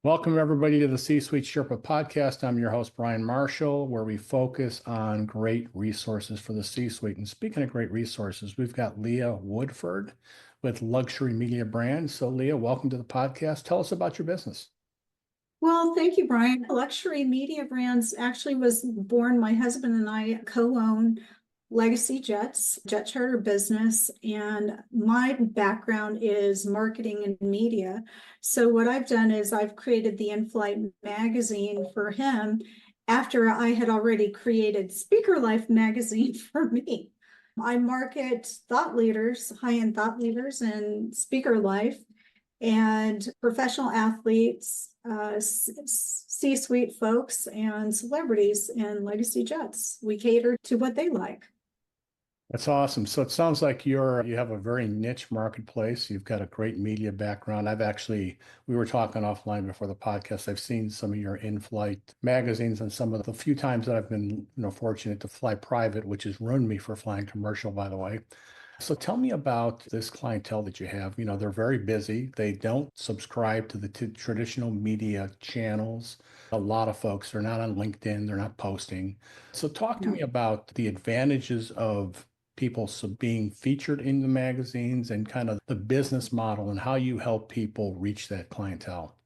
Welcome, everybody, to the C-Suite Sherpa podcast. I'm your host, Brian Marshall, where we focus on great resources for the C-Suite. And speaking of great resources, we've got Lea Woodford with Luxury Media Brands. So, Lea, welcome to the podcast. Tell us about your business. Well, thank you, Brian. Luxury Media Brands actually was born, my husband and I co-own Legacy Jets, jet charter business, and my background is marketing and media. So what I've done is I've created the In-Flight magazine for him after I had already created Speaker Life magazine for me. I market thought leaders, high-end thought leaders in Speaker Life and professional athletes, C-suite folks, and celebrities in Legacy Jets. We cater to what they like. That's awesome. So it sounds like you have a very niche marketplace. You've got a great media background. We were talking offline before the podcast. I've seen some of your in-flight magazines and some of the few times that I've been, fortunate to fly private, which has ruined me for flying commercial, by the way. So tell me about this clientele that you have. They're very busy. They don't subscribe to the traditional media channels. A lot of folks are not on LinkedIn. They're not posting. So talk to me about the advantages of people being featured in the magazines and kind of the business model and how you help people reach that clientele.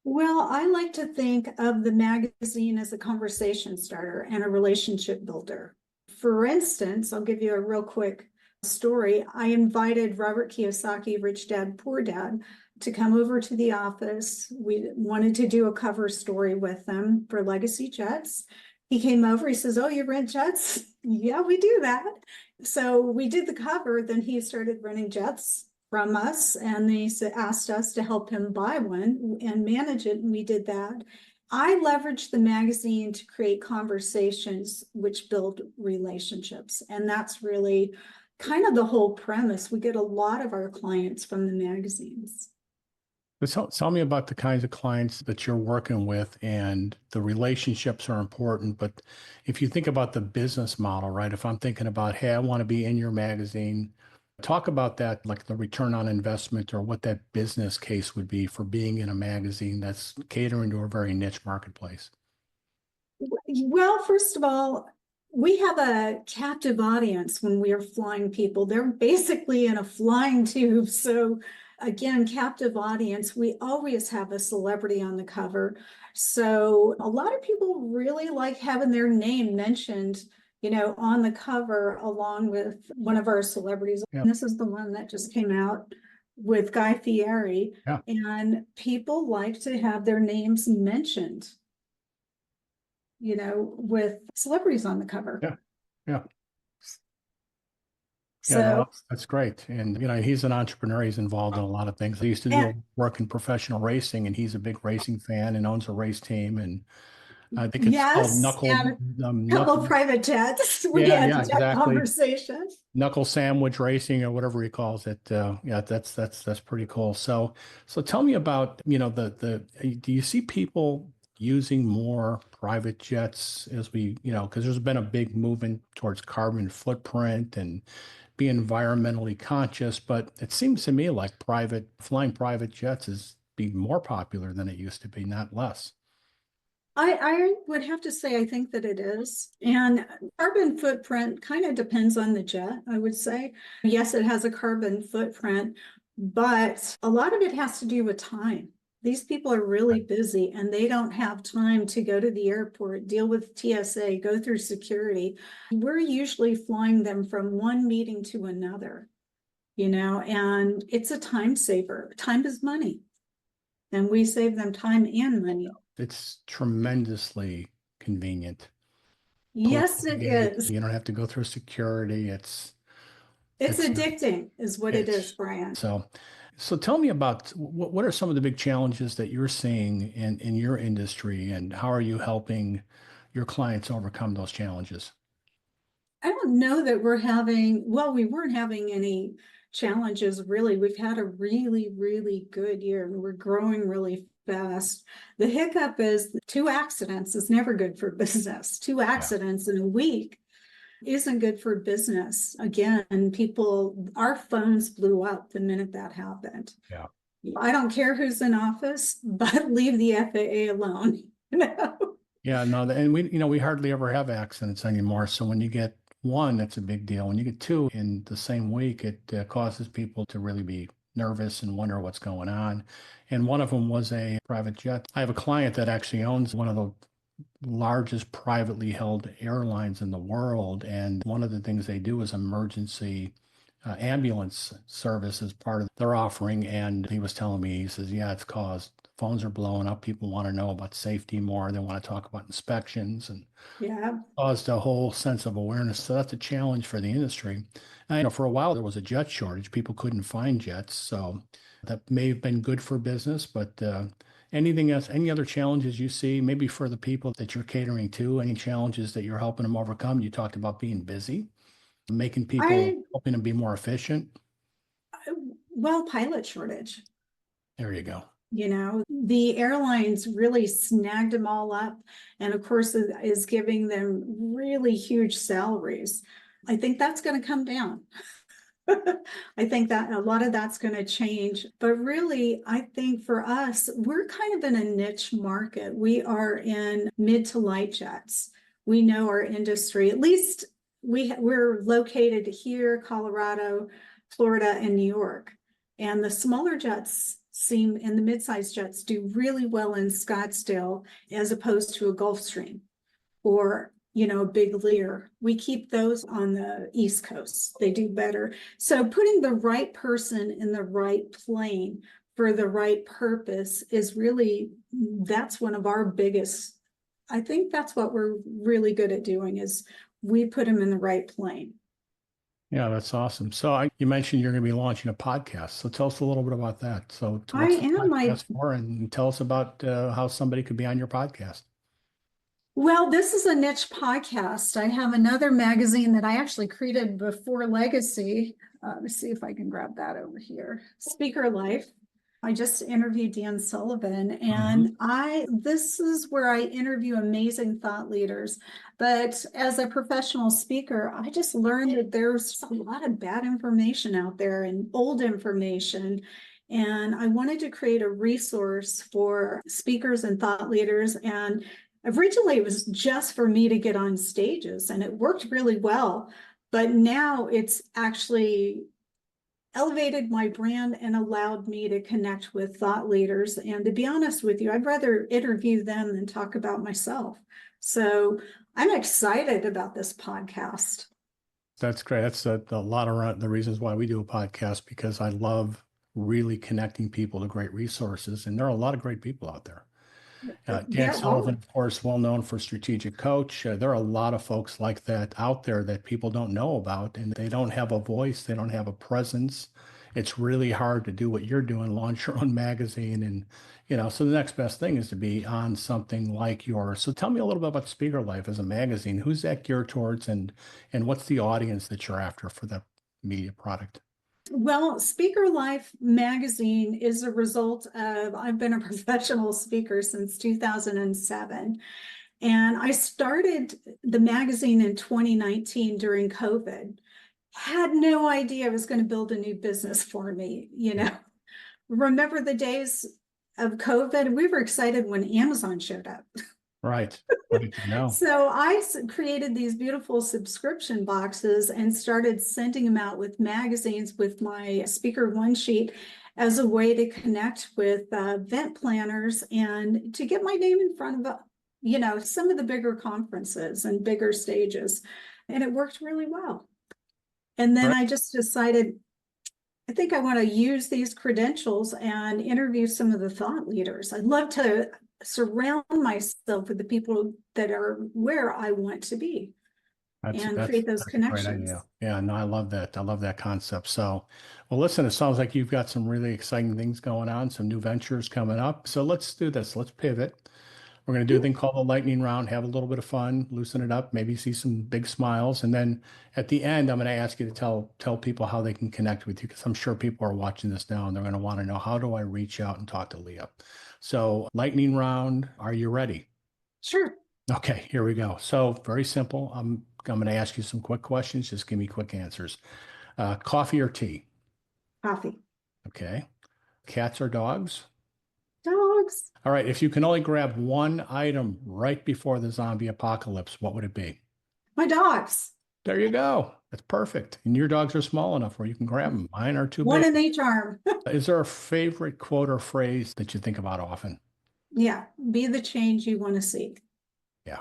Well, I like to think of the magazine as a conversation starter and a relationship builder. For instance, I'll give you a real quick story. I invited Robert Kiyosaki, Rich Dad, Poor Dad, to come over to the office. We wanted to do a cover story with them for Legacy Jets. He came over, he says, "Oh, you rent jets?" "Yeah, we do that." So we did the cover, then he started renting jets from us, and they asked us to help him buy one and manage it, and we did that. I leveraged the magazine to create conversations which build relationships, and that's really kind of the whole premise. We get a lot of our clients from the magazines. Tell me about the kinds of clients that you're working with, and the relationships are important. But if you think about the business model, right? If I'm thinking about, hey, I want to be in your magazine, talk about that, like the return on investment or what that business case would be for being in a magazine that's catering to a very niche marketplace. Well, first of all, we have a captive audience when we are flying people. They're basically in a flying tube. So again, captive audience, we always have a celebrity on the cover. So a lot of people really like having their name mentioned, on the cover along with one of our celebrities. Yeah. And this is the one that just came out with Guy Fieri. Yeah. And people like to have their names mentioned, with celebrities on the cover. Yeah. Yeah. So Yeah, no, that's great. And, he's an entrepreneur. He's involved in a lot of things. I used to do work in professional racing, and he's a big racing fan and owns a race team. And I think it's called Knuckle. And a couple private jets. We had that exactly. Conversation. Knuckle sandwich racing, or whatever he calls it. That's pretty cool. So tell me about, do you see people using more private jets as because there's been a big movement towards carbon footprint and be environmentally conscious, but it seems to me like flying private jets is being more popular than it used to be, not less. I would have to say, I think that it is. And carbon footprint kind of depends on the jet, I would say. Yes, it has a carbon footprint, but a lot of it has to do with time. These people are really busy and they don't have time to go to the airport, deal with TSA, go through security. We're usually flying them from one meeting to another, and it's a time saver. Time is money. And we save them time and money. It's tremendously convenient. Yes, it is. You don't have to go through security. It's addicting is what it is, Brian. So tell me about what are some of the big challenges that you're seeing in your industry, and how are you helping your clients overcome those challenges? I don't know that we weren't having any challenges really. We've had a really, really good year and we're growing really fast. The hiccup is 2 accidents is never good for business. 2 accidents in a week isn't good for business. Again, our phones blew up the minute that happened. Yeah. I don't care who's in office, but leave the FAA alone. You know? Yeah, no, and we hardly ever have accidents anymore. So when you get one, that's a big deal. When you get two in the same week, it causes people to really be nervous and wonder what's going on. And one of them was a private jet. I have a client that actually owns one of the largest privately held airlines in the world. And one of the things they do is emergency ambulance service as part of their offering. And he was telling me, he says, yeah, it's caused phones are blowing up. People want to know about safety more. They want to talk about inspections and Yeah. caused a whole sense of awareness. So that's a challenge for the industry. I know for a while there was a jet shortage. People couldn't find jets. So that may have been good for business, but anything else, any other challenges you see, maybe for the people that you're catering to, any challenges that you're helping them overcome? You talked about being busy, making people, I, helping them be more efficient. well, pilot shortage. There you go. You know, the airlines really snagged them all up, and of course, is giving them really huge salaries. I think that's going to come down. I think that a lot of that's going to change. But really, I think for us, we're kind of in a niche market. We are in mid to light jets. We know our industry, at least we're located here, Colorado, Florida, and New York. And the smaller jets seem, and the mid-sized jets do really well in Scottsdale as opposed to a Gulfstream or a big Lear. We keep those on the East Coast. They do better. So putting the right person in the right plane for the right purpose is really, that's one of our biggest, I think that's what we're really good at doing is we put them in the right plane. Yeah, that's awesome. So you mentioned you're going to be launching a podcast. So tell us a little bit about that. So I what's the am my podcast for? And tell us about how somebody could be on your podcast. Well, this is a niche podcast. I have another magazine that I actually created before Legacy. Let's see if I can grab that over here. Speaker Life. I just interviewed Dan Sullivan, Mhm. and this is where I interview amazing thought leaders. But as a professional speaker, I just learned that there's a lot of bad information out there and old information. And I wanted to create a resource for speakers and thought leaders. And originally, it was just for me to get on stages, and it worked really well. But now it's actually elevated my brand and allowed me to connect with thought leaders. And to be honest with you, I'd rather interview them than talk about myself. So I'm excited about this podcast. That's great. That's a lot of the reasons why we do a podcast, because I love really connecting people to great resources. And there are a lot of great people out there. Dan There Sullivan, are. of course, well known for strategic coach. There are a lot of folks like that out there that people don't know about, and they don't have a voice, they don't have a presence. It's really hard to do what you're doing, launch your own magazine, and so the next best thing is to be on something like yours. So tell me a little bit about Speaker Life as a magazine. Who's that geared towards, and what's the audience that you're after for that media product? Well, Speaker Life magazine is a result of, I've been a professional speaker since 2007. And I started the magazine in 2019 during COVID. Had no idea I was going to build a new business for me. Remember the days of COVID? We were excited when Amazon showed up. Right, right, I know. So I created these beautiful subscription boxes and started sending them out with magazines with my speaker one sheet as a way to connect with event planners and to get my name in front of, some of the bigger conferences and bigger stages. And it worked really well. And then Right. I just decided, I think I want to use these credentials and interview some of the thought leaders. I'd love to surround myself with the people that are where I want to be That's and that's create those that's a great connections. idea. Yeah, no, I love that. I love that concept. So, well, listen, it sounds like you've got some really exciting things going on, some new ventures coming up. So let's do this. Let's pivot. We're going to do a thing called the lightning round, have a little bit of fun, loosen it up, maybe see some big smiles. And then at the end, I'm going to ask you to tell people how they can connect with you, because I'm sure people are watching this now and they're going to want to know, how do I reach out and talk to Lea? So, lightning round, are you ready? Sure. Okay, here we go. So very simple. I'm going to ask you some quick questions. Just give me quick answers. Coffee or tea? Coffee. Okay. Cats or dogs? Dogs. All right, if you can only grab one item right before the zombie apocalypse, what would it be? My dogs. There you go. That's perfect. And your dogs are small enough where you can grab them. Mine are too One big. in each arm. Is there a favorite quote or phrase that you think about often? Yeah. Be the change you want to see. Yeah.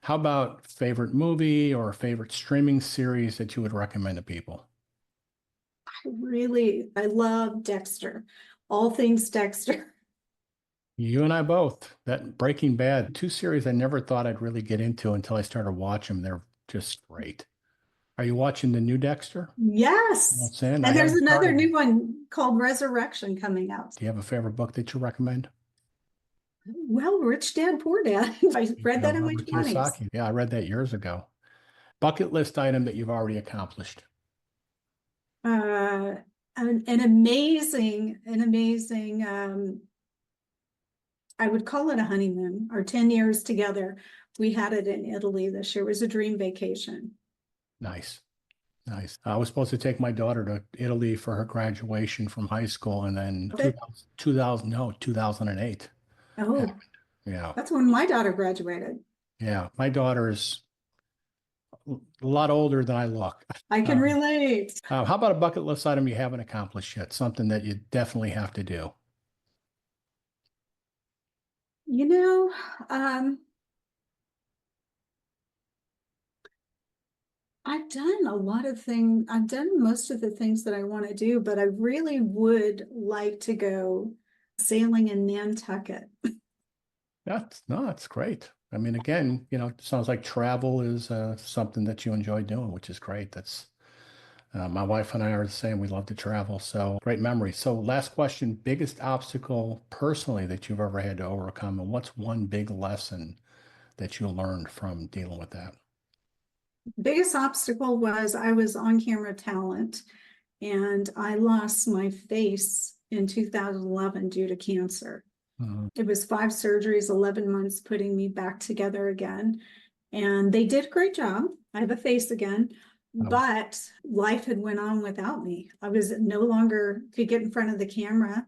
How about favorite movie or favorite streaming series that you would recommend to people? I love Dexter. All things Dexter. You and I both. That Breaking Bad, two series I never thought I'd really get into until I started watching them. They're just great. Are you watching the new Dexter? Yes. That's in. I And there's haven't another started. new one called Resurrection coming out. Do you have a favorite book that you recommend? Well, Rich Dad, Poor Dad. I read that in my Robert 20s. Kiyosaki. Yeah, I read that years ago. Bucket list item that you've already accomplished. Uh, an amazing, I would call it a honeymoon. Our 10 years together. We had it in Italy this year. It was a dream vacation. Nice. Nice. I was supposed to take my daughter to Italy for her graduation from high school, and then But, 2000, no, 2008 happened. oh, Yeah. that's when my daughter graduated. Yeah. My daughter's a lot older than I look. I can Um, relate. how about a bucket list item you haven't accomplished yet? Something that you definitely have to do. You know, um, I've done a lot of things. I've done most of the things that I want to do, but I really would like to go sailing in Nantucket. That's no, that's great. I mean, again, it sounds like travel is something that you enjoy doing, which is great. That's my wife and I are the same. We love to travel. So great memory. So last question, biggest obstacle personally that you've ever had to overcome, and what's one big lesson that you learned from dealing with that? Biggest obstacle was I was on camera talent and I lost my face in 2011 due to cancer. Mhm. It was 5 surgeries, 11 months putting me back together again. And they did a great job. I have a face again, Um, but life had went on without me. I was no longer could get in front of the camera.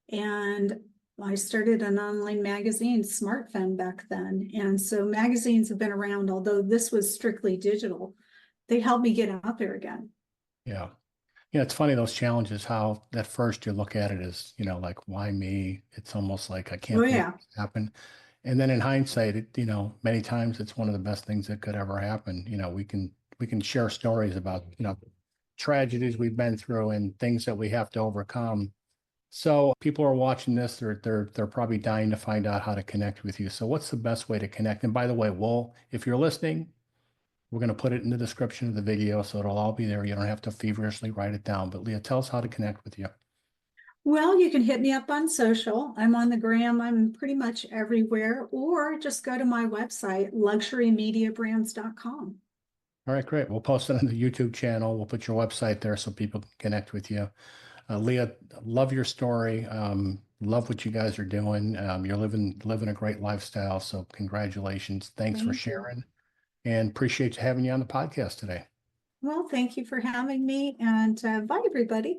And I started an online magazine, SmartFem, back then. And so magazines have been around, although this was strictly digital. They helped me get out there again. yeah. Yeah, it's funny those challenges, how at first you look at it as, like, why me? It's almost like I Oh, can't believe yeah. this happened. And then in hindsight, many times it's one of the best things that could ever happen. We can share stories about, tragedies we've been through and things that we have to overcome. So people are watching this, they're probably dying to find out how to connect with you. So what's the best way to connect? And by the way, if you're listening, we're going to put it in the description of the video, so it'll all be there. You don't have to feverishly write it down. But Leah, tell us how to connect with you. Well, you can hit me up on social. I'm on the gram. I'm pretty much everywhere, or just go to my website, luxurymediabrands.com. All right, great. We'll post it on the YouTube channel. We'll put your website there so people can connect with you. Leah, love your story. Love what you guys are doing. You're living a great lifestyle. So congratulations. Thanks for Thank you. sharing, and appreciate having you on the podcast today. Well, thank you for having me, and bye, everybody.